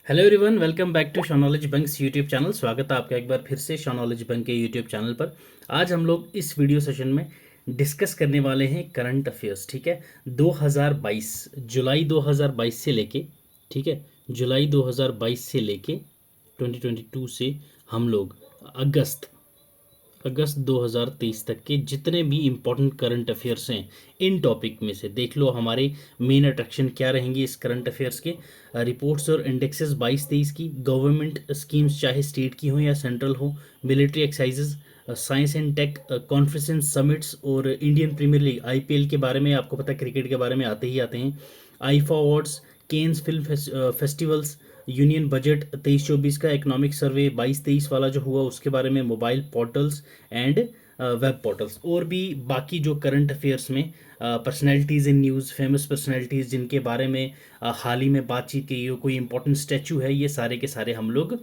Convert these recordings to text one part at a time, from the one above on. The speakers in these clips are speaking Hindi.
Hello everyone, welcome back to Shaw knowledge banks YouTube channel. स्वागत है आपका एक बार फिर से शॉनॉलेज बैंक के यूट्यूब चैनल पर। आज हम लोग इस वीडियो सेशन में डिस्कस करने वाले हैं करंट अफेयर्स। ठीक है, 2022 जुलाई 2022 से लेके, ठीक है, जुलाई 2022 से लेके 2022 से हम लोग अगस्त अगस्त 2023 तक के जितने भी इम्पोर्टेंट करंट अफेयर्स हैं, इन टॉपिक में से देख लो हमारे मेन अट्रैक्शन क्या रहेंगे इस करंट अफेयर्स के। रिपोर्ट्स और इंडेक्सेस 22-23 की, गवर्नमेंट स्कीम्स चाहे स्टेट की हो या सेंट्रल हो, military exercises, science and tech conference summits और इंडियन प्रीमियर लीग आईपीएल के बारे में आपको पता है, क्रिकेट के बारे में आते ही आते हैं। IIFA awards, Cannes film festivals, union budget 23-24 का, इकोनॉमिक सर्वे 22-23 वाला जो हुआ उसके बारे में, mobile portals and web portals, और भी बाकी जो करंट अफेयर्स में personalities in news, famous personalities जिनके बारे में हाल ही में बातचीत की हो, कोई इंपॉर्टेंट स्टैचू है, ये सारे के सारे हम लोग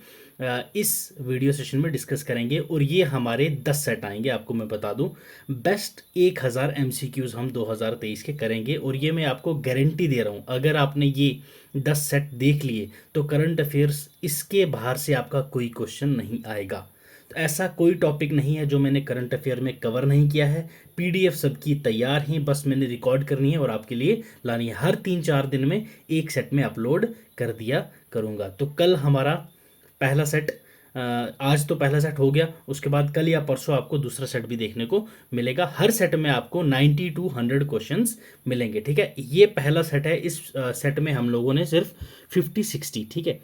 इस वीडियो सेशन में डिस्कस करेंगे। और ये हमारे 10 सेट आएंगे, आपको मैं बता दूं। बेस्ट 1000 एमसीक्यूज़ हम 2023 के करेंगे, और ये मैं आपको गारंटी दे रहा हूँ, अगर आपने ये 10 सेट देख लिए तो करंट अफेयर्स इसके बाहर से आपका कोई क्वेश्चन नहीं आएगा। तो ऐसा कोई टॉपिक नहीं है जो मैंने करंट अफेयर में कवर नहीं किया है। पीडीएफ सबकी तैयार हैं, बस मैंने रिकॉर्ड करनी है और आपके लिए लानी है। हर 3-4 दिन में एक सेट में अपलोड कर दिया करूँगा। तो कल हमारा पहला सेट, आज तो पहला सेट हो गया, उसके बाद कल या परसों आपको दूसरा सेट भी देखने को मिलेगा। हर सेट में आपको 90 to 100 क्वेश्चंस मिलेंगे। ठीक है, ये पहला सेट है। इस सेट में हम लोगों ने सिर्फ 50-60, ठीक है,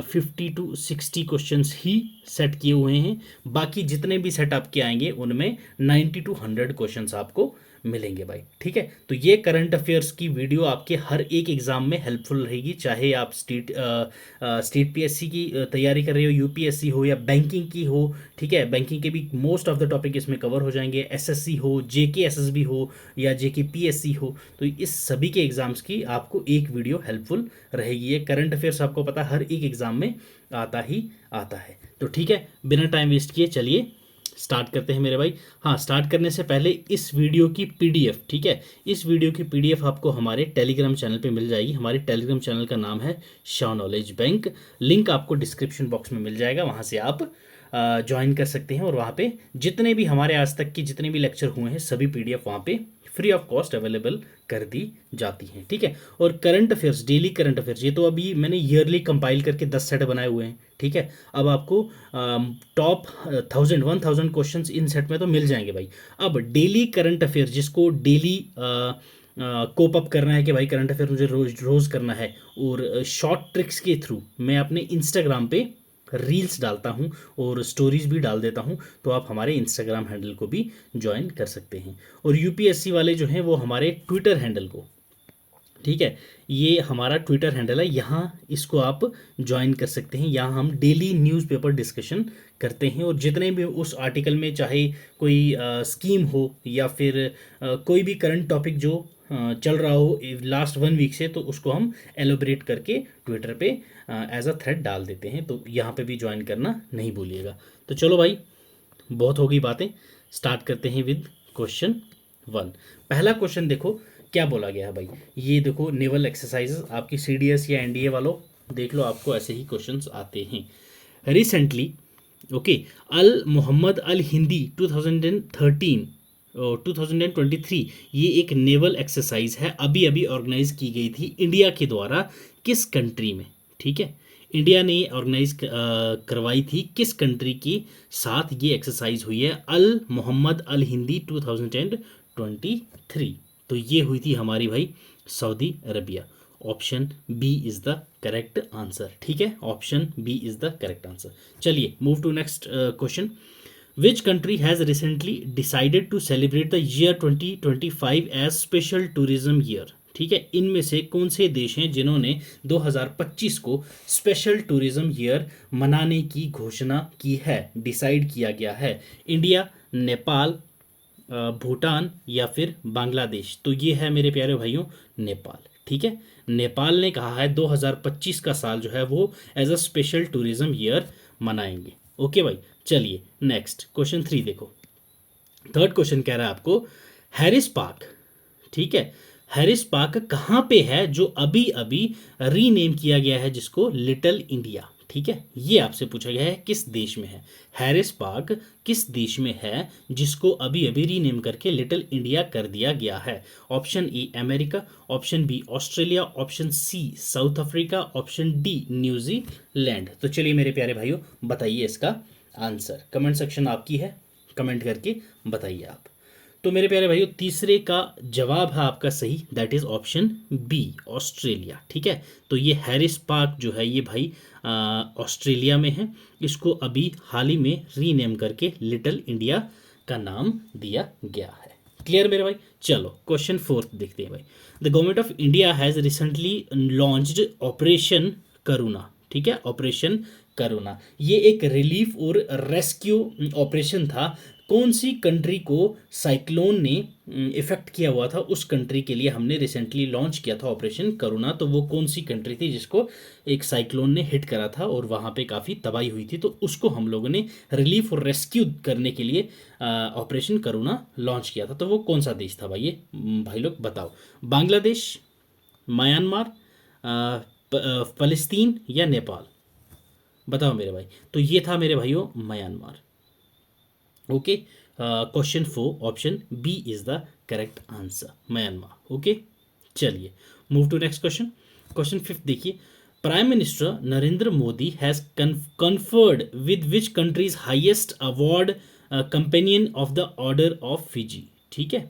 50 to 60 क्वेश्चंस ही सेट किए हुए हैं। बाकी जितने भी सेट आपके आएंगे उनमें 90 to 100 क्वेश्चंस आपको मिलेंगे भाई। ठीक है, तो ये करंट अफेयर्स की वीडियो आपके हर एक एग्जाम में हेल्पफुल रहेगी, चाहे आप स्टेट पीएससी की तैयारी कर रहे हो, यूपीएससी हो या बैंकिंग की हो। ठीक है, बैंकिंग के भी मोस्ट ऑफ द टॉपिक इसमें कवर हो जाएंगे। एसएससी हो, जेके एसएसबी हो या जेके पीएससी हो, तो इस सभी के एग्जाम्स की आपको एक वीडियो हेल्पफुल रहेगी। ये करंट अफेयर्स आपको पता हर एक एग्जाम में आता ही आता है। तो ठीक है, बिना टाइम वेस्ट किए चलिए स्टार्ट करते हैं मेरे भाई। हाँ, स्टार्ट करने से पहले इस वीडियो की पीडीएफ, ठीक है, इस वीडियो की पीडीएफ आपको हमारे टेलीग्राम चैनल पे मिल जाएगी। हमारे टेलीग्राम चैनल का नाम है शॉनॉलेज बैंक। लिंक आपको डिस्क्रिप्शन बॉक्स में मिल जाएगा, वहाँ से आप ज्वाइन कर सकते हैं। और वहाँ पे जितने भी हमारे आज तक के जितने भी लेक्चर हुए हैं सभी पीडीएफ वहाँ पे फ्री ऑफ कॉस्ट अवेलेबल कर दी जाती हैं। ठीक है, और current affairs, daily current affairs, ये तो अभी मैंने ईयरली कंपाइल करके 10 सेट बनाए हुए हैं। ठीक है, अब आपको टॉप 1000 क्वेश्चंस इन सेट में तो मिल जाएंगे भाई। अब डेली करंट अफेयर जिसको डेली कोप अप करना है कि भाई करंट अफेयर मुझे रोज रोज करना है, और शॉर्ट ट्रिक्स के थ्रू मैं अपने इंस्टाग्राम पे रील्स डालता हूँ और स्टोरीज भी डाल देता हूँ, तो आप हमारे इंस्टाग्राम हैंडल को भी ज्वाइन कर सकते हैं। और यूपीएससी वाले जो हैं वो हमारे ट्विटर हैंडल को, ठीक है, ये हमारा ट्विटर हैंडल है, यहाँ इसको आप ज्वाइन कर सकते हैं। यहाँ हम डेली न्यूज़पेपर डिस्कशन करते हैं, और जितने भी उस आर्टिकल में चाहे कोई स्कीम हो या फिर कोई भी करंट टॉपिक जो चल रहा हो लास्ट 1 वीक से, तो उसको हम एलोबरेट करके ट्विटर पे एज अ थ्रेड डाल देते हैं। तो यहाँ पे भी ज्वाइन करना नहीं भूलिएगा। तो चलो भाई, बहुत हो गई बातें, स्टार्ट करते हैं विद क्वेश्चन 1। पहला क्वेश्चन देखो क्या बोला गया है भाई। ये देखो, नेवल एक्सरसाइजेस आपकी सीडीएस या एनडीए वालों देख लो, आपको ऐसे ही क्वेश्चंस आते हैं। रिसेंटली, ओके, अल मोहम्मद अल हिंदी 2013 और 2023, ये एक नेवल एक्सरसाइज है, अभी अभी ऑर्गेनाइज की गई थी इंडिया के द्वारा। किस कंट्री में? ठीक है, इंडिया ने ऑर्गेनाइज करवाई थी, किस कंट्री के साथ ये एक्सरसाइज हुई है? अल मोहम्मद अल हिंदी 2023, तो ये हुई थी हमारी भाई Saudi Arabia. Option B is the correct answer. ठीक है, option B is the correct answer. चलिए move to next question. Which country has recently decided to celebrate the year 2025 as special tourism year? ठीक है, इनमें से कौन से देश हैं जिन्होंने 2025 को स्पेशल टूरिज्म ईयर मनाने की घोषणा की है, डिसाइड किया गया है? इंडिया, नेपाल, भूटान या फिर बांग्लादेश? तो ये है मेरे प्यारे भाइयों नेपाल। ठीक है, नेपाल ने कहा है 2025 का साल जो है वो as a special tourism year मनाएंगे। ओके भाई, चलिए नेक्स्ट क्वेश्चन 3 देखो। थर्ड क्वेश्चन कह रहा है आपको हैरिस पार्क, ठीक है, हैरिस पार्क कहाँ पे है जो अभी अभी रीनेम किया गया है जिसको लिटिल इंडिया, ठीक है, ये आपसे पूछा गया है किस देश में है। हैरिस पार्क किस देश में है जिसको अभी अभी रीनेम करके लिटिल इंडिया कर दिया गया है। Option A America, option B Australia, option C South Africa, option D New Zealand. तो चलिए मेरे प्यारे भाइयों बताइए इसका आंसर, कमेंट सेक्शन आपकी है, कमेंट करके बताइए आप। तो मेरे प्यारे भाइयों तीसरे का जवाब है आपका सही, that is option B Australia, ठीक है। तो ये हैरिस पार्क जो है ये भाई ऑस्ट्रेलिया में है, इसको अभी हाल ही में रीनेम करके लिटिल इंडिया का नाम दिया गया है। क्लियर मेरे भाई। चलो क्वेश्चन फोर्थ देखते हैं भाई। The government of India has recently launched operation Karuna, ठीक है, ऑपरेशन करुणा ये एक रिलीफ और रेस्क्यू ऑपरेशन था। कौन सी कंट्री को साइक्लोन ने इफेक्ट किया हुआ था, उस कंट्री के लिए हमने रिसेंटली लॉन्च किया था ऑपरेशन करुणा। तो वो कौन सी कंट्री थी जिसको एक साइक्लोन ने हिट करा था और वहाँ पे काफ़ी तबाही हुई थी, तो उसको हम लोगों ने रिलीफ और रेस्क्यू करने के लिए ऑपरेशन करुणा लॉन्च किया था। तो वो कौन सा देश था भाई, ये भाई लोग बताओ। बांग्लादेश, म्यांमार, फ़लस्तीन या नेपाल, बताओ मेरे भाई। तो ये था मेरे भाइयों Myanmar. Okay, question 4 option B is the correct answer, Myanmar. Okay, चलिए move to next question. Question 5 देखिए। Prime minister Narendra Modi has conferred with which countries highest award companion of the order of Fiji, ठीक है।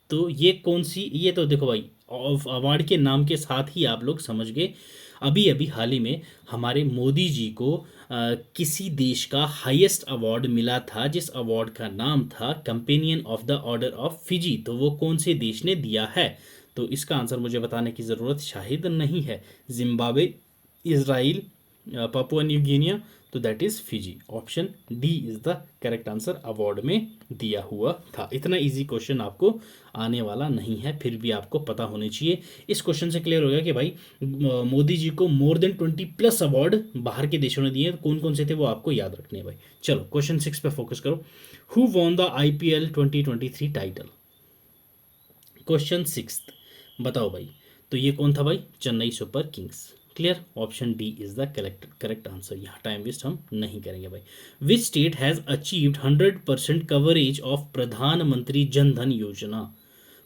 तो ये कौन सी, ये तो देखो भाई अवार्ड के नाम के साथ ही आप लोग समझ गए। अभी अभी हाल ही में हमारे मोदी जी को किसी देश का हाईएस्ट अवार्ड मिला था जिस अवार्ड का नाम था companion of the order of Fiji. तो वो कौन से देश ने दिया है, तो इसका आंसर मुझे बताने की ज़रूरत शायद नहीं है। Zimbabwe, Israel, Papua New Guinea, तो that is Fiji. Option D is the correct answer, award में दिया हुआ था। इतना इजी क्वेश्चन आपको आने वाला नहीं है, फिर भी आपको पता होने चाहिए। इस क्वेश्चन से क्लियर हो गया कि भाई मोदी जी को मोर देन 20+ अवार्ड बाहर के देशों ने दिए, कौन कौन से थे वो आपको याद रखने हैं भाई। चलो क्वेश्चन 6 पे फोकस करो। Who won the IPL 2023 title. Question 6 बताओ भाई। तो ये कौन था भाई, Chennai super Kings. Clear, option D is the correct answer. यहाँ टाइम वेस्ट हम नहीं करेंगे भाई। विच state has achieved 100% coverage of प्रधानमंत्री जन धन योजना।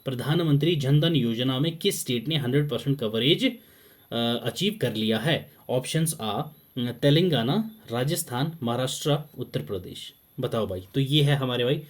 प्रधानमंत्री जन धन योजना में किस स्टेट ने 100% कवरेज अचीव कर लिया है। ऑप्शंस आ तेलंगाना, राजस्थान, महाराष्ट्र, उत्तर प्रदेश। बताओ भाई। तो ये है हमारे भाई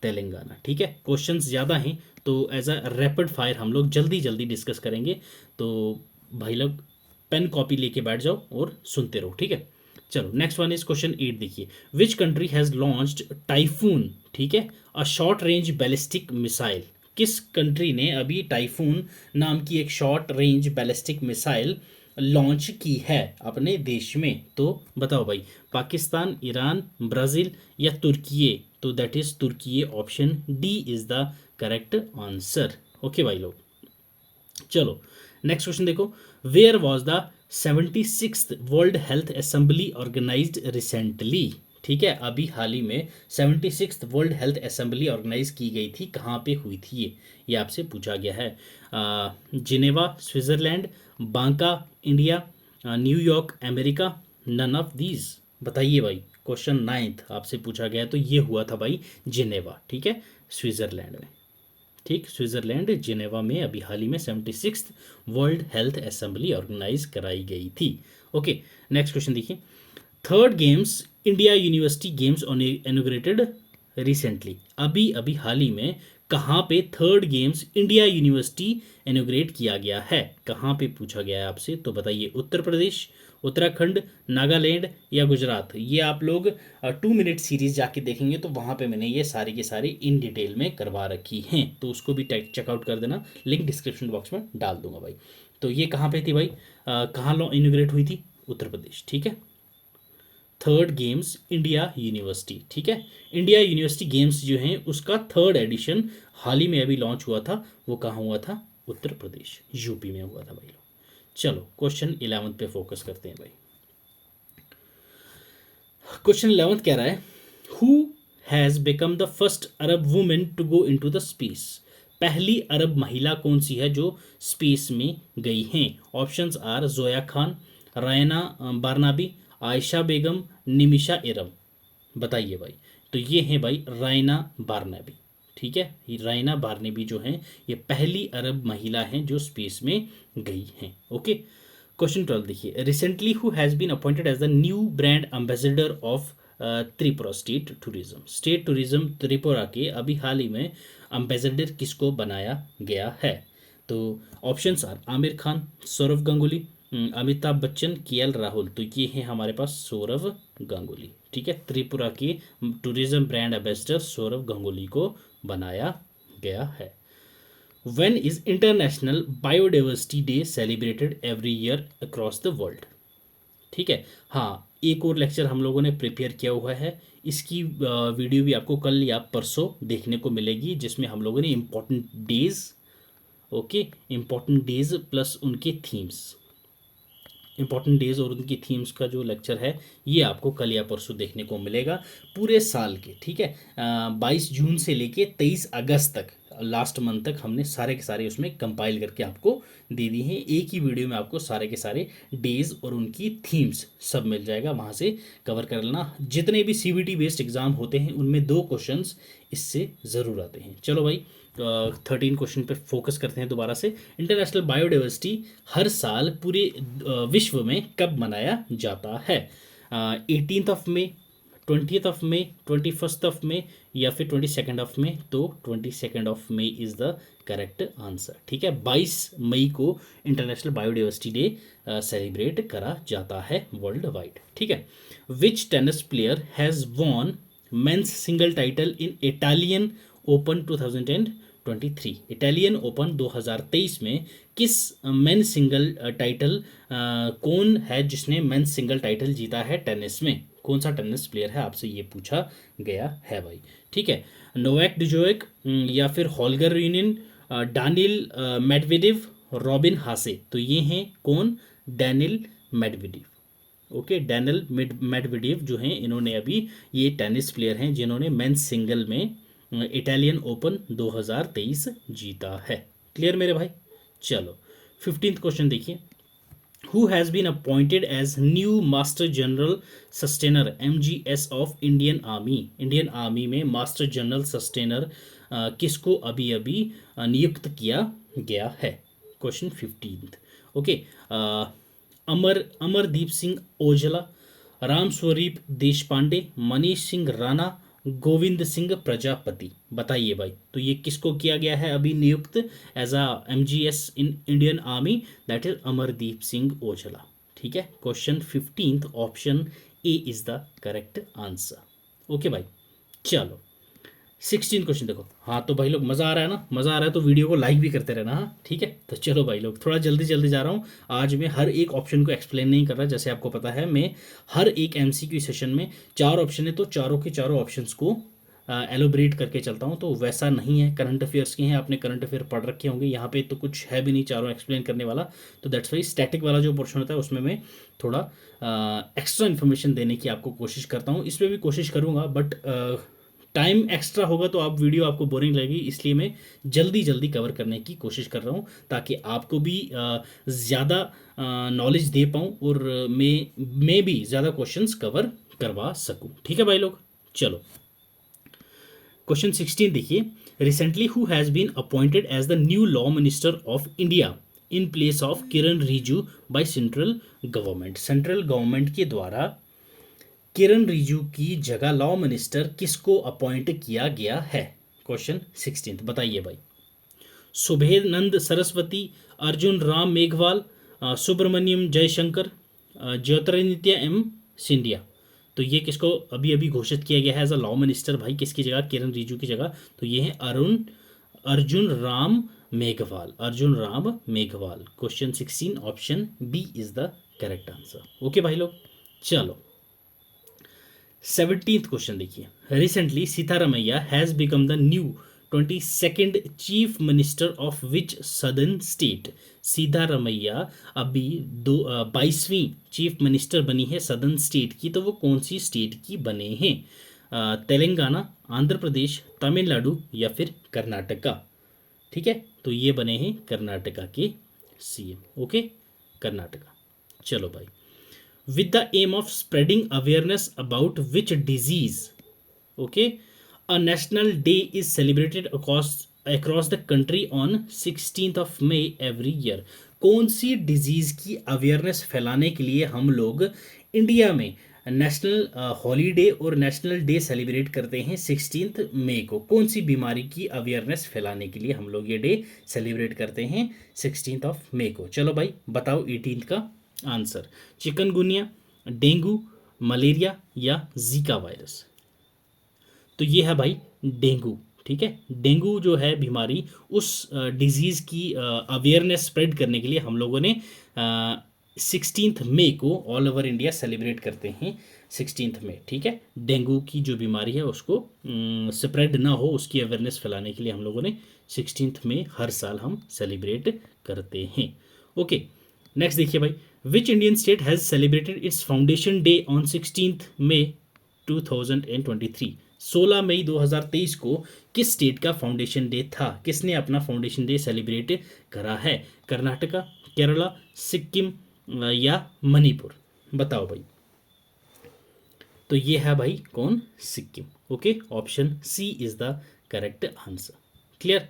तेलंगाना, ठीक है। क्वेश्चंस ज़्यादा हैं तो एज अ रैपिड फायर हम लोग जल्दी जल्दी डिस्कस करेंगे, तो भाई लोग पेन कॉपी लेके बैठ जाओ और सुनते रहो, ठीक है। चलो नेक्स्ट वन इज क्वेश्चन 8 देखिए। विच कंट्री हैज़ लॉन्च्ड टाइफून, ठीक है, a short range ballistic missile. किस कंट्री ने अभी टाइफून नाम की एक short range ballistic missile launch की है अपने देश में। तो बताओ भाई, पाकिस्तान, ईरान, ब्राज़ील या तुर्की। तो that is Turkey, option D is the correct answer. Okay भाई लोग, चलो नेक्स्ट क्वेश्चन देखो। Where was the 76th World Health Assembly organised recently, ठीक है। अभी हाल ही में 76th World Health assembly organise की गई थी, कहाँ पे हुई थी ये आपसे पूछा गया है। Geneva Switzerland, Banka India, New York America, none of these. बताइए भाई। क्वेश्चन 9 आपसे पूछा गया, तो ये हुआ था भाई जिनेवा, ठीक है, स्विट्ज़रलैंड में। ठीक, स्विट्ज़रलैंड जिनेवा में अभी हाल ही में 76th World Health assembly organise कराई गई थी। ओके, नेक्स्ट क्वेश्चन देखिए। Third games India university games inaugurated recently. अभी अभी हाल ही में कहाँ पे third games India university inaugurate किया गया है, कहाँ पे पूछा गया है आपसे। तो बताइए, उत्तर प्रदेश, उत्तराखंड, नागालैंड या गुजरात। ये आप लोग 2 मिनट सीरीज जाके देखेंगे तो वहाँ पे मैंने ये सारी के सारी इन डिटेल में करवा रखी हैं, तो उसको भी चेकआउट कर देना, लिंक डिस्क्रिप्शन बॉक्स में डाल दूंगा भाई। तो ये कहाँ पे थी भाई, कहाँ इनॉग्रेट हुई थी, उत्तर प्रदेश, ठीक है। थर्ड गेम्स इंडिया यूनिवर्सिटी, ठीक है। इंडिया यूनिवर्सिटी गेम्स जो हैं उसका थर्ड एडिशन हाल ही में अभी लॉन्च हुआ था, वो कहाँ हुआ था, उत्तर प्रदेश, यूपी में हुआ था भाई लोग। चलो क्वेश्चन 11 पे फोकस करते हैं भाई। क्वेश्चन 11 कह रहा है, who has become the first Arab women to go into the space. पहली अरब महिला कौन सी है जो स्पेस में गई हैं? ऑप्शंस आर जोया खान, रायना बारनाबी, आयशा बेगम, निमिशा इरम। बताइए भाई। तो ये है भाई रायना बारनाबी। ठीक है, ये रायना बारनाबी जो हैं ये पहली अरब महिला हैं जो स्पेस में गई हैं। ओके। क्वेश्चन 12 देखिए, recently who has been appointed as the new brand ambassador of Tripura state tourism? State tourism Tripura के अभी हाल ही में एम्बेसडर किसको बनाया गया है? तो options are Aamir Khan, Sourav Ganguly, Amitabh Bachchan, KL Rahul. तो ये है हमारे पास सौरव गांगुली। ठीक है, त्रिपुरा के tourism brand ambassador Sourav Ganguly को बनाया गया है। When is International Biodiversity Day celebrated every year across the world? ठीक है। हाँ, एक और लेक्चर हम लोगों ने प्रिपेयर किया हुआ है, इसकी वीडियो भी आपको कल या परसों देखने को मिलेगी, जिसमें हम लोगों ने important days, okay, important days plus उनके थीम्स, इंपॉर्टेंट डेज और उनकी थीम्स का जो लेक्चर है ये आपको कल या परसों देखने को मिलेगा पूरे साल के। ठीक है, 22 जून से लेके 23 अगस्त तक, लास्ट मंथ तक हमने सारे के सारे उसमें कंपाइल करके आपको दे दी हैं। एक ही वीडियो में आपको सारे के सारे डेज और उनकी थीम्स सब मिल जाएगा, वहाँ से कवर कर लेना। जितने भी सीबीटी बेस्ड एग्जाम होते हैं उनमें 2 क्वेश्चंस इससे ज़रूर आते हैं। चलो भाई, 13 क्वेश्चन पे फोकस करते हैं दोबारा से। इंटरनेशनल बायोडाइवर्सिटी हर साल पूरे विश्व में कब मनाया जाता है? 18 मई, 21 मई, या फिर 22 मई? तो 22 मई इज़ द करेक्ट आंसर। ठीक है, 22 मई को इंटरनेशनल बायोडाइवर्सिटी डे सेलिब्रेट करा जाता है वर्ल्ड वाइड। ठीक है, which tennis player has won men's single title in Italian Open 2023? Italian Open 2023 में किस मेन सिंगल टाइटल कौन है जिसने मेन सिंगल टाइटल जीता है टेनिस में? कौन सा टेनिस प्लेयर है, आपसे ये पूछा गया है भाई। ठीक है, नोवाक डिजोविक, या फिर होल्गर यूनियन, डानिल मेडवेडेव, रॉबिन हासे। तो ये हैं कौन? Daniil Medvedev. Okay, Daniil Medvedev जो हैं इन्होंने अभी, ये टेनिस प्लेयर हैं जिन्होंने मेंस सिंगल में इटालियन ओपन 2023 जीता है। क्लियर मेरे भाई? चलो 15th क्वेश्चन देखिए, who has been appointed as new master general sustainer MGS of Indian Army? Indian Army में मास्टर जनरल सस्टेनर किसको अभी अभी नियुक्त किया गया है? Question 15th। Okay, Amardeep Singh Ojhla, Ram Swaroop Deshpande, Manish Singh Rana, Govind Singh Prajapati. बताइए भाई। तो ये किसको किया गया है अभी नियुक्त as a MGS in Indian Army? That is Amardeep Singh Ojhla. ठीक है, question 15th option A is the correct answer. Okay भाई, चलो 16 क्वेश्चन देखो। हाँ तो भाई लोग, मज़ा आ रहा है ना? मज़ा आ रहा है तो वीडियो को लाइक भी करते रहना। हाँ ठीक है, तो चलो भाई लोग, थोड़ा जल्दी जल्दी जा रहा हूँ। आज मैं हर एक ऑप्शन को एक्सप्लेन नहीं कर रहा, जैसे आपको पता है मैं हर एक MCQ सेशन में 4 ऑप्शन है तो चारों के चारों ऑप्शंस को एलोबरेट करके चलता हूँ। तो वैसा नहीं है, करंट अफेयर्स के हैं, आपने करंट अफेयर पढ़ रखे होंगे, यहाँ पे तो कुछ है भी नहीं चारों एक्सप्लेन करने वाला। तो दैट्स वाई स्टैटिक वाला जो पोर्शन होता है उसमें मैं थोड़ा एक्स्ट्रा इन्फॉर्मेशन देने की आपको कोशिश करता हूँ। इसमें भी कोशिश करूँगा, बट टाइम एक्स्ट्रा होगा तो आप वीडियो आपको बोरिंग लगेगी, इसलिए मैं जल्दी जल्दी कवर करने की कोशिश कर रहा हूँ ताकि आपको भी ज़्यादा नॉलेज दे पाऊँ और मैं भी ज़्यादा क्वेश्चंस कवर करवा सकूँ। ठीक है भाई लोग, चलो क्वेश्चन 16 देखिए, recently who has been appointed as the new law minister of India in place of Kiren Rijiju by central government? Central government के द्वारा किरण रिजिजू की जगह लॉ मिनिस्टर किसको अपॉइंट किया गया है? क्वेश्चन 16 बताइए भाई। सुभेदानंद सरस्वती, अर्जुन राम मेघवाल, सुब्रमण्यम जयशंकर, ज्योतिरादित्य एम सिंधिया। तो ये किसको अभी अभी घोषित किया गया है एज अ लॉ मिनिस्टर भाई? किसकी जगह? किरण रिजिजू की जगह। तो ये है Arjun Ram Meghwal. Arjun Ram Meghwal. Question 16 option B is the correct answer. Okay भाई लोग, चलो 17th क्वेश्चन देखिए, recently Siddaramaiah has become the new 22nd chief minister of which southern state? Siddaramaiah अभी 22वीं चीफ मिनिस्टर बनी है सदर्न स्टेट की, तो वो कौन सी स्टेट की बने हैं? तेलंगाना, आंध्र प्रदेश, तमिलनाडु या फिर कर्नाटका? ठीक है, तो ये बने हैं कर्नाटका के सीएम। ओके, कर्नाटका। चलो भाई, with the aim of spreading awareness about which disease, okay, a national day is celebrated across the country on 16th of May every year। कौन सी डिजीज की अवेयरनेस फैलाने के लिए हम लोग इंडिया में नेशनल हॉलीडे और नेशनल डे सेलिब्रेट करते हैं 16 मई को? कौन सी बीमारी की अवेयरनेस फैलाने के लिए हम लोग ये डे सेलिब्रेट करते हैं 16 ऑफ मई को? चलो भाई बताओ 18 का आंसर। चिकनगुनिया, डेंगू, मलेरिया या जीका वायरस? तो ये है भाई डेंगू। ठीक है, डेंगू जो है बीमारी, उस डिजीज़ की अवेयरनेस स्प्रेड करने के लिए हम लोगों ने 16 मई को ऑल ओवर इंडिया सेलिब्रेट करते हैं 16 मई। ठीक है, डेंगू की जो बीमारी है उसको स्प्रेड ना हो, उसकी अवेयरनेस फैलाने के लिए हम लोगों ने 16 मई हर साल हम सेलिब्रेट करते हैं। ओके, नेक्स्ट देखिए भाई, which Indian state has celebrated it's foundation day on 16 मई 2023? 16 मई 2023 को किस स्टेट का फाउंडेशन डे था? किसने अपना फाउंडेशन डे सेलिब्रेट करा है? कर्नाटका, केरला, सिक्किम या मणिपुर? बताओ भाई। तो ये है भाई कौन? Sikkim. Okay, option C is the correct answer. Clear?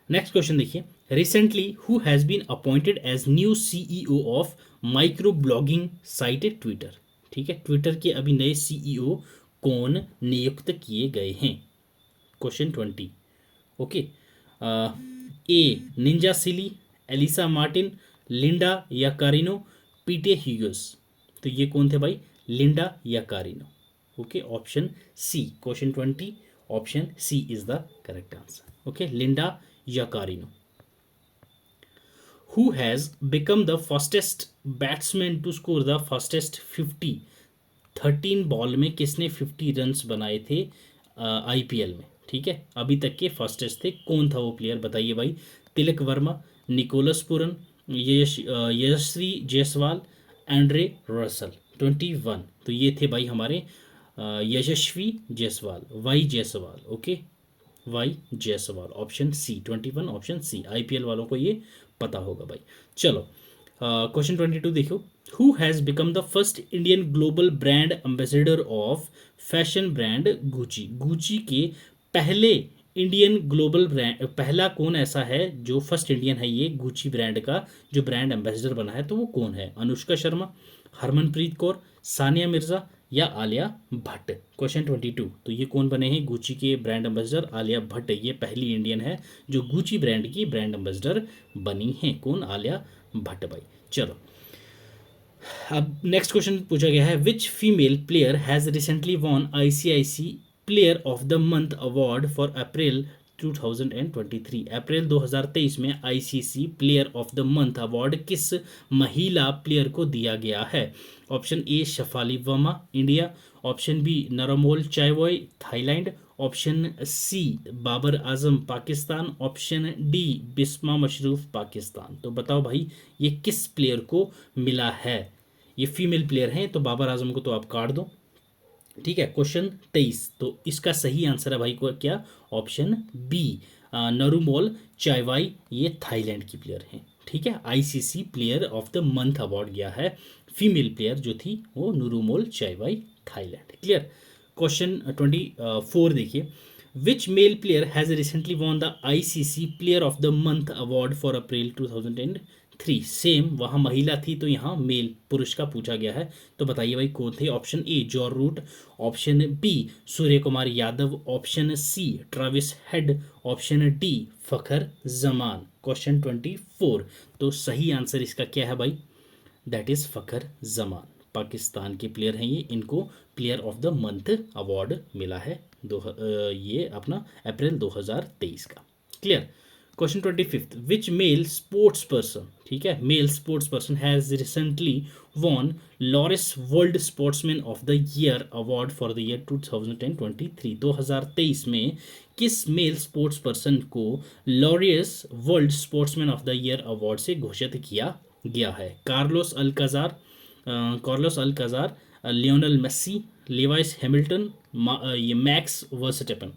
Next question देखिए, recently who has been appointed as new CEO of micro blogging site Twitter? ठीक है, ट्विटर के अभी नए सीईओ कौन नियुक्त किए गए हैं? क्वेश्चन 20। ओके, ए निंजा सिली, एलिसा मार्टिन, लिंडा या कारिनो, पीटे ह्यूगस? तो ये कौन थे भाई? Linda Yaccarino? Okay, option C, question 20 option C is the correct answer. Okay, Linda Yaccarino. Who has become the fastest batsman to score the fastest 50? 13 ball में किसने 50 रन्स बनाए थे आईपीएल में? ठीक है, अभी तक के फास्टेस्ट थे। कौन था वो प्लेयर? बताइए भाई। Tilak Varma, Nicholas Pooran, Yashasvi Jaiswal, Andre Russell? 21। तो ये थे भाई हमारे Yashasvi Jaiswal, Y Jaiswal. Okay, Y Jaiswal, option C 21, option C. IPL वालों को ये पता होगा भाई। चलो, क्वेश्चन 22 देखो, who has become the first Indian global brand ambassador of fashion brand Gucci? Gucci के पहले इंडियन ग्लोबल ब्रांड, पहला कौन ऐसा है जो फर्स्ट इंडियन है ये गुची ब्रांड का जो ब्रांड एम्बेसडर बना है? तो वो कौन है? अनुष्का शर्मा, हरमनप्रीत कौर, सानिया मिर्जा या आलिया भट्ट? क्वेश्चन 22। तो ये कौन बने हैं गुची के ब्रांड एम्बेसडर? आलिया भट्ट, ये पहली इंडियन है जो गुची ब्रांड की ब्रांड एम्बेसडर बनी है। कौन? आलिया भट्ट भाई। चलो, अब नेक्स्ट क्वेश्चन पूछा गया है, which female player has recently won ICC player of the month award for April 2023? April 2023 में ICC player of the month award किस महिला प्लेयर को दिया गया है? Option A Shafali Verma, India, option B Naruemol Chaiwai, Thailand, option C Babar Azam, Pakistan, option D Bismah Maroof, Pakistan? तो बताओ भाई, ये किस प्लेयर को मिला है? ये फीमेल प्लेयर हैं, तो बाबर आजम को तो आप काट दो। ठीक है, क्वेश्चन 23। तो इसका सही आंसर है भाई को क्या? ऑप्शन बी नरूमोल चाइवाई, ये थाईलैंड की प्लेयर हैं। ठीक है, ICC player of the month award गया है, फीमेल प्लेयर जो थी वो Naruemol Chaiwai, Thailand. Clear? Question 24 देखिए, which male player has recently won the ICC player of the month award for April 2003? Same वहाँ महिला थी तो यहाँ मेल, पुरुष का पूछा गया है। तो बताइए भाई कौन थे? Option A George Root, option B Surya Kumar Yadav, option C Travis Head, option D Fakhar Zaman? Question 24। तो सही आंसर इसका क्या है भाई? That is Fakhar Zaman. पाकिस्तान के प्लेयर हैं ये, इनको player of the month award मिला है ये अपना अप्रैल 2023 का। Clear? Question 25, which male sports person, ठीक है, male sports person has recently won Laureus World sportsman of the year award for the year 2023? 2023 में किस मेल स्पोर्ट्स पर्सन को Laureus world sportsman of the year award से घोषित किया गया है? Carlos Alcaraz, Lionel Messi, Levi's Hamilton, ये मैक्स वर्स्टैपेन?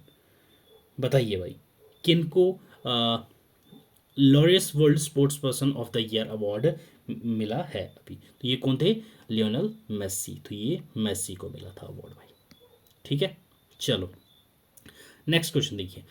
बताइए भाई किनको Laureus world sports person of the year award मिला है अभी। तो ये कौन थे? Lionel Messi. तो ये मेस्सी को मिला था अवार्ड भाई। ठीक है, चलो नेक्स्ट क्वेश्चन देखिए।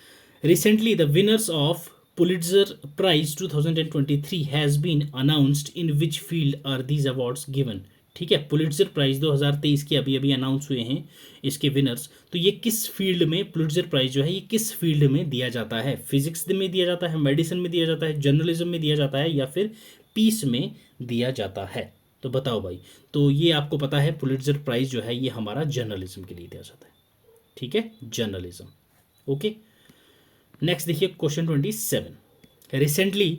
Recently the winners of Pulitzer prize 2023 has been announced in which field are these awards given. ठीक है, पुलिट्जर प्राइज 2023 के अभी अभी अनाउंस हुए हैं इसके विनर्स। तो ये किस फील्ड में पुलिट्जर प्राइज जो है ये किस फील्ड में दिया जाता है? फिजिक्स में दिया जाता है, मेडिसिन में दिया जाता है, जर्नलिज्म में दिया जाता है, या फिर पीस में दिया जाता है? तो बताओ भाई। तो ये आपको पता है पुलिट्जर प्राइज जो है ये हमारा जर्नलिज्म के लिए दिया जाता है। ठीक है, जर्नलिज्म। ओके, नेक्स्ट देखिए question 27। Recently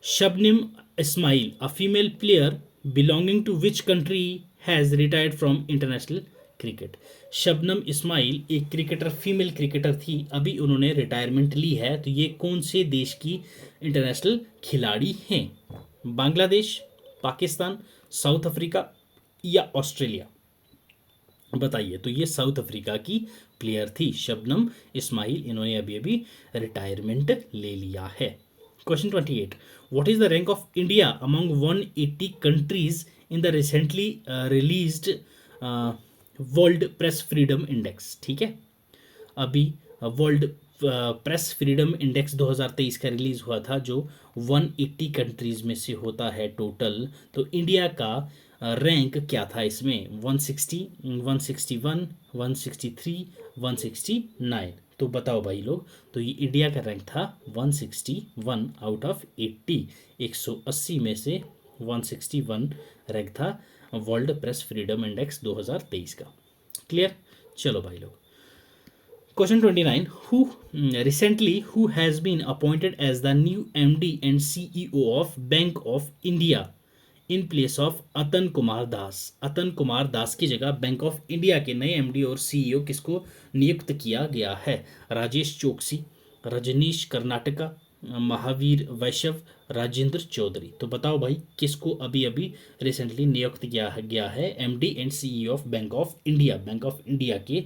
Shabnam Ismail a female player belonging to which country has retired from international cricket. Shabnam Ismail एक क्रिकेटर, फीमेल क्रिकेटर थी, अभी उन्होंने रिटायरमेंट ली है। तो ये कौन से देश की इंटरनेशनल खिलाड़ी हैं? बांग्लादेश, पाकिस्तान, साउथ अफ्रीका या ऑस्ट्रेलिया? बताइए। तो ये साउथ अफ्रीका की प्लेयर थी शबनम इस्माइल, इन्होंने अभी अभी रिटायरमेंट ले लिया है। Question 28। What is the rank of India among 180 countries in the recently released world press freedom index? ठीक है, अभी वर्ल्ड प्रेस फ्रीडम इंडेक्स 2023 का रिलीज हुआ था जो 180 कंट्रीज में से होता है टोटल। तो इंडिया का रैंक क्या था इसमें? 160, 161, 163, 169। तो बताओ भाई लोग। तो ये इंडिया का रैंक था 161 आउट ऑफ 80। 180 में से 161 रैंक था वर्ल्ड प्रेस फ्रीडम इंडेक्स 2023 का। क्लियर? चलो भाई लोग, question 29। Who recently who has been appointed as the new MD and CEO of Bank of India in place of अतन कुमार दास? अतन कुमार दास की जगह बैंक ऑफ इंडिया के नए एमडी और सीईओ किसको नियुक्त किया गया है? राजेश चोकसी, रजनीश कर्नाटका, महावीर वैश्यव, राजेंद्र चौधरी। तो बताओ भाई किसको अभी अभी रिसेंटली नियुक्त किया गया है MD and CEO of bank of India? Bank of India के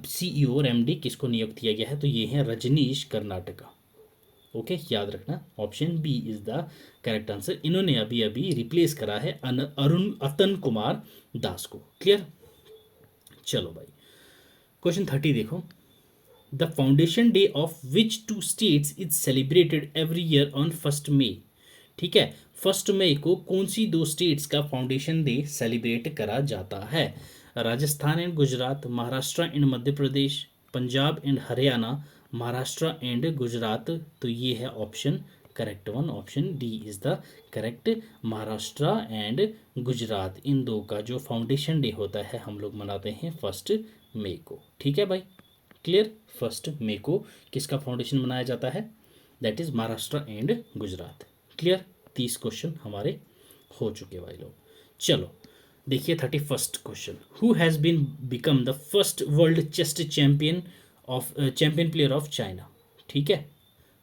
सीईओ और एमडी किसको नियुक्त किया गया है? तो ये है रजनीश कर्नाटका। ओके, याद रखना option B is the correct answer. इन्होंने अभी अभी रिप्लेस करा है अतन कुमार दास को। क्लियर? चलो भाई, क्वेश्चन 30 देखो। The foundation day of which two states is celebrated every year on 1 May? ठीक है, 1 मई को कौन सी दो स्टेट्स का फाउंडेशन डे सेलिब्रेट करा जाता है? Rajasthan and Gujarat, Maharashtra and Madhya Pradesh, Punjab and Haryana, Maharashtra and Gujarat. तो ये है option correct one, option D is the correct. Maharashtra and Gujarat, इन दो का जो फाउंडेशन डे होता है हम लोग मनाते हैं 1 मई को। ठीक है भाई, क्लियर? 1 मई को किसका फाउंडेशन मनाया जाता है? That is Maharashtra and Gujarat. Clear? 30 question हमारे हो चुके भाई लोग। चलो देखिए 31st question. Who has been become the first world chest champion player of China? ठीक है,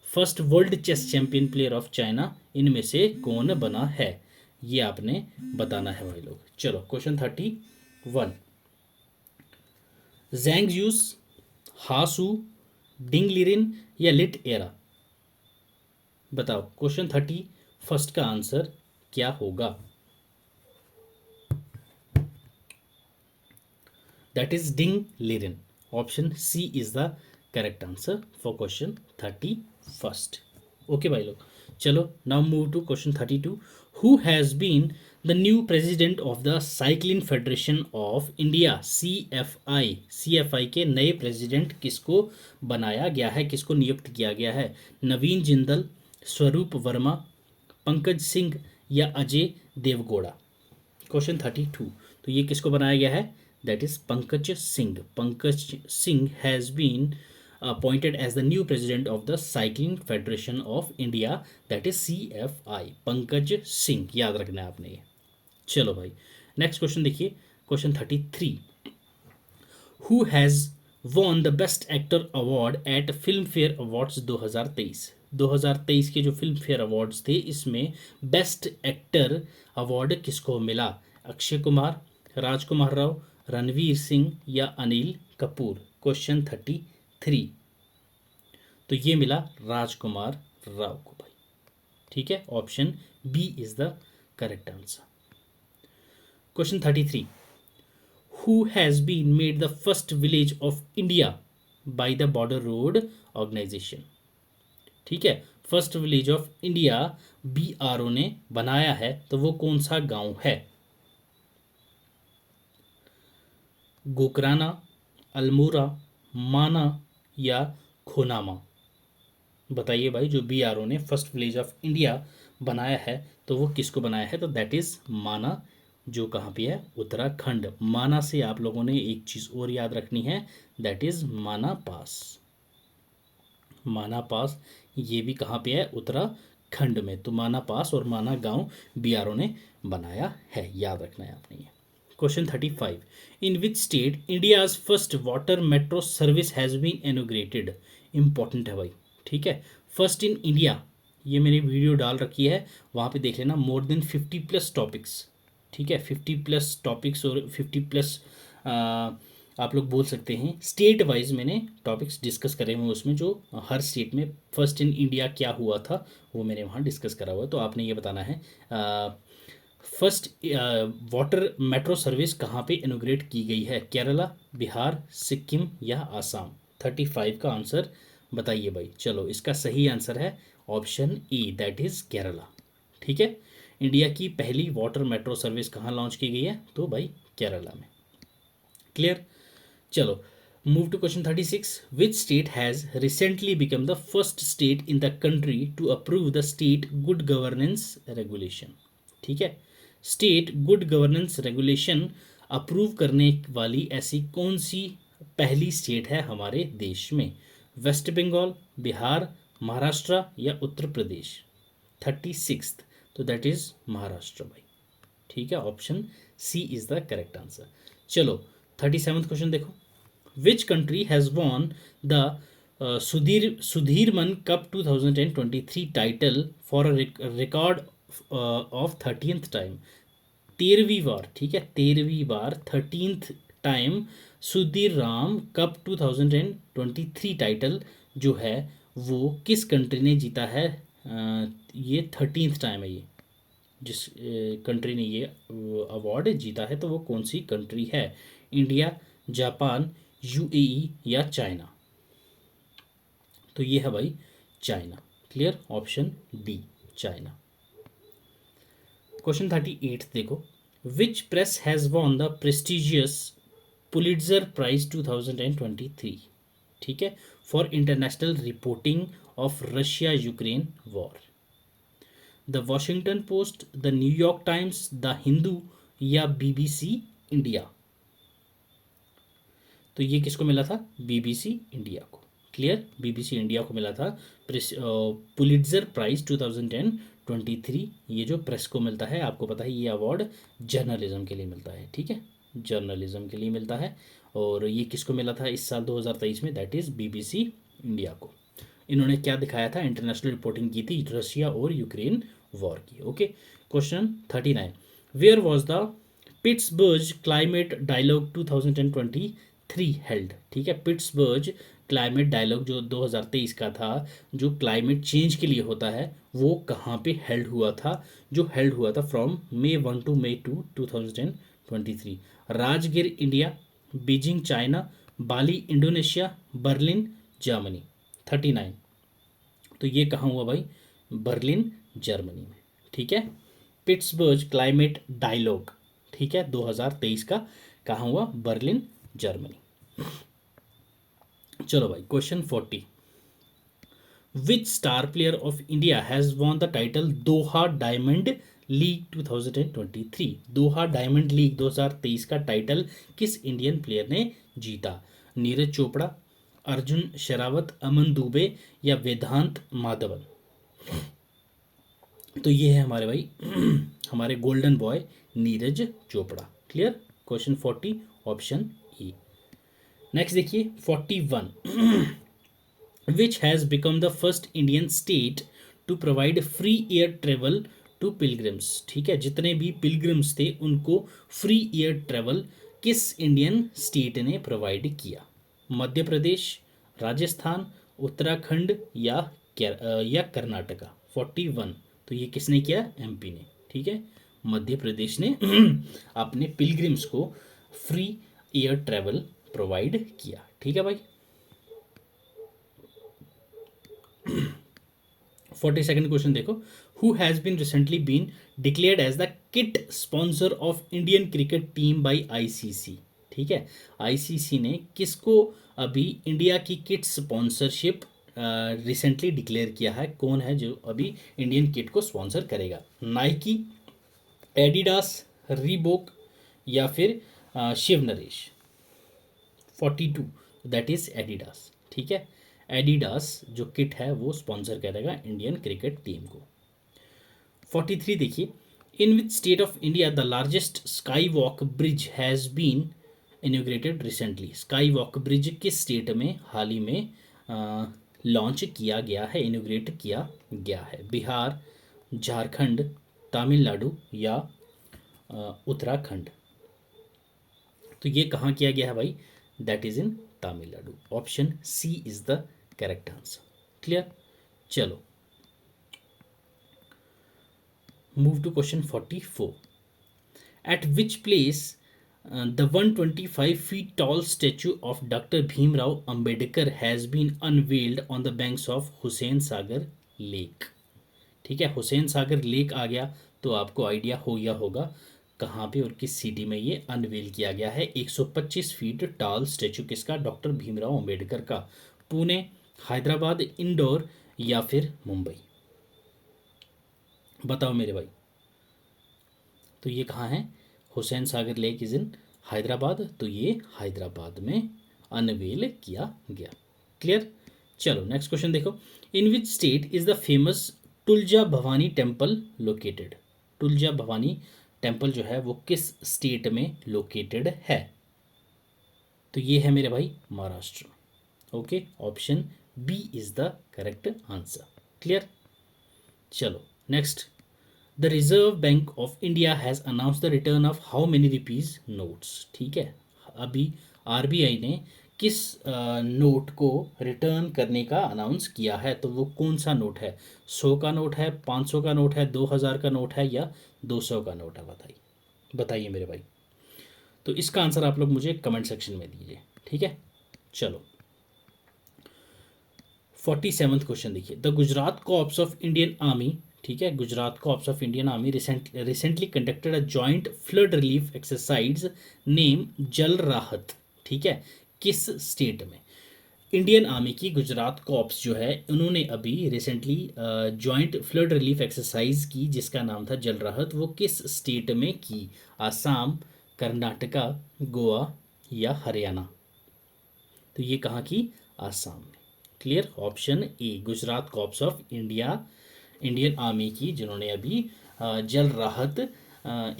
first world chess champion player of China इनमें से कौन बना है? ये आपने बताना है भाई लोग। चलो क्वेश्चन 31। जैंग यूस, हासू, डिंग लिरिन या लिट एरा? बताओ क्वेश्चन 31 का आंसर क्या होगा? That is Ding Liren. Option C is the correct answer for question 31। Okay भाई लोग, चलो now move to question 32। Who has been the new president of the cycling federation of India? CFI, CFI के नए प्रेसिडेंट किसको बनाया गया है, किसको नियुक्त किया गया है? नवीन जिंदल, स्वरूप वर्मा, पंकज सिंह या अजय देवगौड़ा? क्वेश्चन 32। तो ये किसको बनाया गया है? That is Pankaj Singh. Pankaj Singh has been appointed as the new president of the cycling federation of india, that is CFI। Pankaj Singh याद रखना है आपने ये। चलो भाई नेक्स्ट क्वेश्चन देखिए, question 33। Who has won the best actor award eight film fair awards 2023? 2023 के जो फिल्म फेयर अवार्ड्स थे इसमें बेस्ट एक्टर अवार्ड किसको मिला? अक्षय कुमार, राजकुमार राव, रणवीर सिंह या अनिल कपूर? क्वेश्चन 33। तो ये मिला राजकुमार राव को भाई। ठीक है, option B is the correct answer. Question 33, who has been made the first village of India by the border road organisation. ठीक है, first village of India BRO ने बनाया है, तो वो कौन सा गांव है? गोकराना, अल्मोड़ा, माना या खोनामा? बताइए भाई, जो BRO ने फर्स्ट विलेज ऑफ इंडिया बनाया है तो वो किसको बनाया है? तो दैट इज माना, जो कहाँ पे है? उत्तराखंड। माना से आप लोगों ने एक चीज़ और याद रखनी है, दैट इज माना पास। माना पास ये भी कहाँ पे है? उत्तराखंड में। तो माना पास और माना गांव BRO ने बनाया है, याद रखना है आपने ये। Question 35, in which state India's first water metro service has been inaugurated? Important है भाई, ठीक है। फर्स्ट इन इंडिया, ये मैंने वीडियो डाल रखी है, वहाँ पे देख लेना। मोर देन 50+ टॉपिक्स, ठीक है, 50+ टॉपिक्स और 50+ आप लोग बोल सकते हैं स्टेट वाइज मैंने टॉपिक्स डिस्कस करे हुए, उसमें जो हर स्टेट में फर्स्ट इन इंडिया क्या हुआ था वो मैंने वहाँ डिस्कस करा हुआ है। तो आपने ये बताना है फर्स्ट वाटर मेट्रो सर्विस कहाँ पे इनोग्रेट की गई है? केरला, बिहार, सिक्किम या आसाम? 35 का आंसर बताइए भाई। चलो, इसका सही आंसर है option A, that is Kerala. ठीक है, इंडिया की पहली वाटर मेट्रो सर्विस कहाँ लॉन्च की गई है? तो भाई केरला में। क्लियर? चलो, move to question 36, which state has recently become the first state in the country to approve the state good governance regulation? ठीक है, state good governance regulation approve करने वाली ऐसी कौन सी पहली स्टेट है हमारे देश में? वेस्ट बंगाल, बिहार, महाराष्ट्र या उत्तर प्रदेश? 36, तो दैट इज महाराष्ट्र भाई। ठीक है, option C is the correct answer. चलो, 37 क्वेश्चन देखो, which country has won the Sudirman Cup 2023 title for record of 13th time? 13वीं बार, ठीक है, 13वीं बार 13th time Sudirman Cup 2023 title जो है वो किस कंट्री ने जीता है? ये 13th टाइम है, ये जिस कंट्री ने ये अवार्ड जीता है, तो वो कौन सी कंट्री है? इंडिया, जापान, UAE या चाइना? तो ये है भाई China. Clear, option D China. Question 38 देखो, which press has won the prestigious Pulitzer prize 2023? ठीक है, for international reporting of Russia Ukraine war? The Washington Post, the New York Times, the Hindu या BBC इंडिया? तो ये किसको मिला था? BBC इंडिया को। क्लियर, BBC इंडिया को मिला था पुलिट्जर प्राइज 2023। ये जो प्रेस को मिलता है, आपको पता है ये अवार्ड जर्नलिज्म के लिए मिलता है। ठीक है, जर्नलिज्म के लिए मिलता है। और ये किसको मिला था इस साल 2023 में? दैट इज़ BBC इंडिया को। इन्होंने क्या दिखाया था? इंटरनेशनल रिपोर्टिंग की थी रशिया और यूक्रेन वॉर की। Okay, question 39, where was the Pittsburgh climate dialogue 2023 held? ठीक है, पिट्सबर्ग क्लाइमेट डायलॉग जो 2023 का था, जो क्लाइमेट चेंज के लिए होता है, वो कहाँ पे हेल्ड हुआ था? जो हेल्ड हुआ था from May 1 to May 2 2023। Rajgir India, Beijing China, Bali Indonesia, Berlin Germany? 39, तो ये कहाँ हुआ भाई? बर्लिन जर्मनी में। ठीक है, पिट्सबर्ग क्लाइमेट डायलॉग, ठीक है, 2023 का कहाँ हुआ? Berlin Germany. चलो भाई, question 40, which star player of India has won the title Doha diamond league 2023? Doha diamond league 2023 का टाइटल किस इंडियन प्लेयर ने जीता? नीरज चोपड़ा, अर्जुन शेरावत, अमन दुबे या वेदांत माधवन? तो ये है हमारे भाई हमारे golden boy Neeraj Chopra. Clear, question 40 option E. Next देखिए 41, which has become the first Indian state to provide free air travel to pilgrims? ठीक है, जितने भी पिलग्रिम्स थे उनको फ्री एयर ट्रेवल किस इंडियन स्टेट ने प्रोवाइड किया? मध्य प्रदेश, राजस्थान, उत्तराखंड या कर्नाटका? 41, तो ये किसने किया? एमपी ने। ठीक है, मध्य प्रदेश ने अपने पिलग्रिम्स को फ्री एयर ट्रैवल प्रोवाइड किया। ठीक है भाई। 42nd क्वेश्चन देखो, who has been recently been declared as the kit sponsor of Indian cricket team by ICC. ठीक है, आईसीसी ने किसको अभी इंडिया की किट स्पॉन्सरशिप रिसेंटली डिक्लेयर किया है? कौन है जो अभी इंडियन किट को स्पॉन्सर करेगा? नाइकी, एडिडास, रीबोक या फिर Shiv Naresh. 42, that is Adidas. ठीक है, एडिडास जो किट है वो स्पॉन्सर करेगा इंडियन क्रिकेट टीम को। 43 देखिए, in which state of India the largest sky walk bridge has been inaugurated recently. Sky walk bridge किस स्टेट में हाल ही में लॉन्च किया गया है, इनोग्रेट किया गया है? बिहार, झारखंड, तमिलनाडु या उत्तराखंड। तो ये कहाँ किया गया है भाई? That is in Tamil Nadu. Option C is the correct answer. Clear? चलो, move to question 44। At which place the 125 feet tall statue of Dr. Bhimrao Ambedkar has been unveiled on the banks of Hussain Sagar Lake। ठीक है, हुसैन सागर लेक आ गया तो आपको आइडिया हो गया होगा कहाँ पे और किस सिटी में ये अनवेल किया गया है। 125 फीट टॉल स्टैचू किसका? डॉक्टर भीमराव अंबेडकर का। पुणे, हैदराबाद, इंदौर या फिर मुंबई? बताओ मेरे भाई। तो ये कहाँ है? Hussain Sagar lake is in Hyderabad, तो ये हैदराबाद में अनवेल किया गया। क्लियर? चलो नेक्स्ट क्वेश्चन देखो, in which state is the famous Tulja Bhavani temple located. Tulja Bhavani temple जो है वो किस स्टेट में लोकेटेड है? तो ये है मेरे भाई Maharashtra. Okay, option B is the correct answer. Clear? चलो next, the Reserve Bank of India has announce the return of how many rupees notes. ठीक है, अभी आरबीआई ने किस नोट को रिटर्न करने का अनाउंस किया है? तो वो कौन सा नोट है? 100 का नोट है, 500 का नोट है, 2000 का नोट है या 200 का नोट है? बताइए बताइए मेरे भाई। तो इसका आंसर आप लोग मुझे कमेंट सेक्शन में दीजिए। ठीक है, चलो 47th क्वेश्चन देखिए, the Gujarat corps of Indian army. ठीक है, Gujarat corps of Indian army recently conducted a joint flood relief exercise name जल राहत। ठीक है, किस स्टेट में? इंडियन आर्मी की गुजरात कॉर्प्स जो है उन्होंने अभी recently joint flood relief exercise की जिसका नाम था जल राहत, वो किस स्टेट में की? आसाम, कर्नाटका, गोवा या हरियाणा? तो ये कहाँ की? आसाम में। Clear? Option A, Gujarat corps of India, Indian army की जिन्होंने अभी जल राहत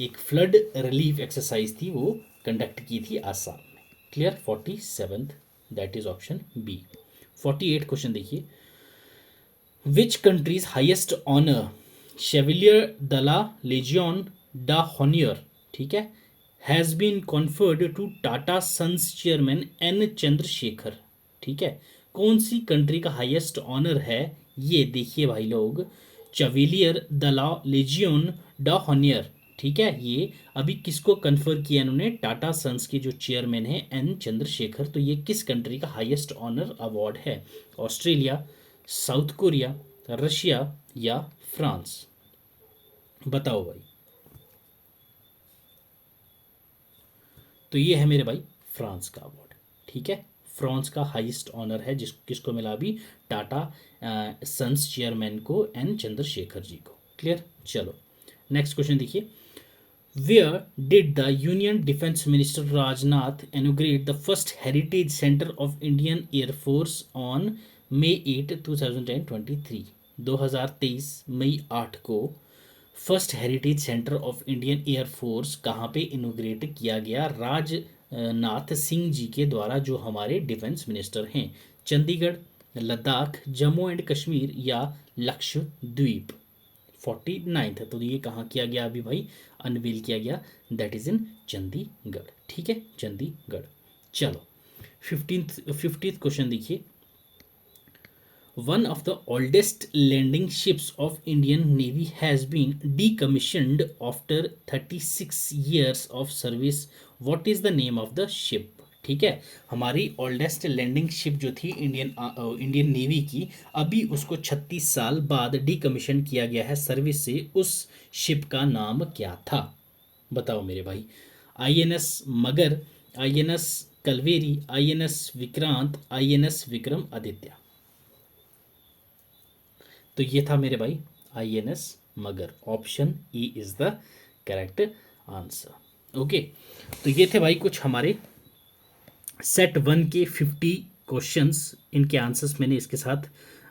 एक फ्लड रिलीफ एक्सरसाइज थी वो कंडक्ट की थी आसाम में। क्लियर? 47th, that is option B. 48 question देखिए, which country's highest honour chevalier de la legion d'honneur. ठीक है, has been conferred to Tata sons chairman N Chandrasekhar. ठीक है, कौन सी कंट्री का हाईएस्ट ऑनर है? ये देखिए भाई लोग, चवेलियर दला लेजियन द हॉनियर। ठीक है, ये अभी किसको कन्फर किया इन्होंने? टाटा सन्स के जो चेयरमैन हैं एन चंद्रशेखर। तो ये किस कंट्री का हाईएस्ट ऑनर अवार्ड है? ऑस्ट्रेलिया, साउथ कोरिया, रशिया या फ्रांस? बताओ भाई। तो ये है मेरे भाई फ्रांस का अवार्ड। ठीक है, फ्रांस का हाईएस्ट ऑनर है किसको मिला अभी? टाटा सन्स चेयरमैन को एन चंद्रशेखर जी को। क्लियर? चलो नेक्स्ट क्वेश्चन देखिए, where did the union defence minister Rajnath inaugurate the first heritage centre of Indian air force on May 8, 2023? 2023 मई 8 को first heritage centre of Indian air force कहाँ पे इनोग्रेट किया गया राजनाथ सिंह जी के द्वारा, जो हमारे डिफेंस मिनिस्टर हैं? चंडीगढ़, लद्दाख, जम्मू एंड कश्मीर या लक्षद्वीप? 49th है, तो ये कहाँ किया गया अभी भाई? अनवील किया गया, दैट इज इन चंडीगढ़। ठीक है, चंडीगढ़। चलो 50th क्वेश्चन देखिए, One of the oldest landing ships of Indian Navy has been decommissioned after 36 years of service. What is the name of the ship? ठीक है, हमारी ओल्डेस्ट लैंडिंग शिप जो थी इंडियन नेवी की, अभी उसको 36 साल बाद डीकमीशन किया गया है सर्विस से। उस शिप का नाम क्या था? बताओ मेरे भाई। INS Magar, INS Kalvari, INS Vikrant, INS Vikramaditya. तो ये था मेरे भाई INS Magar. Option E is the correct answer. Okay, तो ये थे भाई कुछ हमारे सेट 1 के 50 क्वेश्चंस। इनके आंसर्स मैंने इसके साथ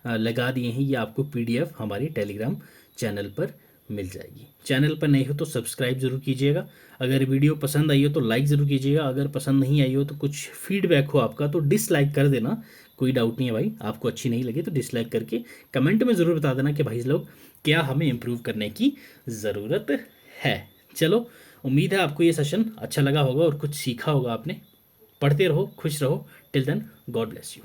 लगा दिए हैं। ये आपको पीडीएफ हमारी टेलीग्राम चैनल पर मिल जाएगी। चैनल पर नए हो तो सब्सक्राइब ज़रूर कीजिएगा। अगर वीडियो पसंद आई हो तो लाइक ज़रूर कीजिएगा। अगर पसंद नहीं आई हो तो कुछ फीडबैक हो आपका तो डिसलाइक कर देना, कोई डाउट नहीं है भाई। आपको अच्छी नहीं लगी तो डिसलाइक करके कमेंट में ज़रूर बता देना कि भाई लोग क्या हमें इम्प्रूव करने की ज़रूरत है। चलो, उम्मीद है आपको ये सेशन अच्छा लगा होगा और कुछ सीखा होगा आपने। पढ़ते रहो, खुश रहो। Till then, God bless you.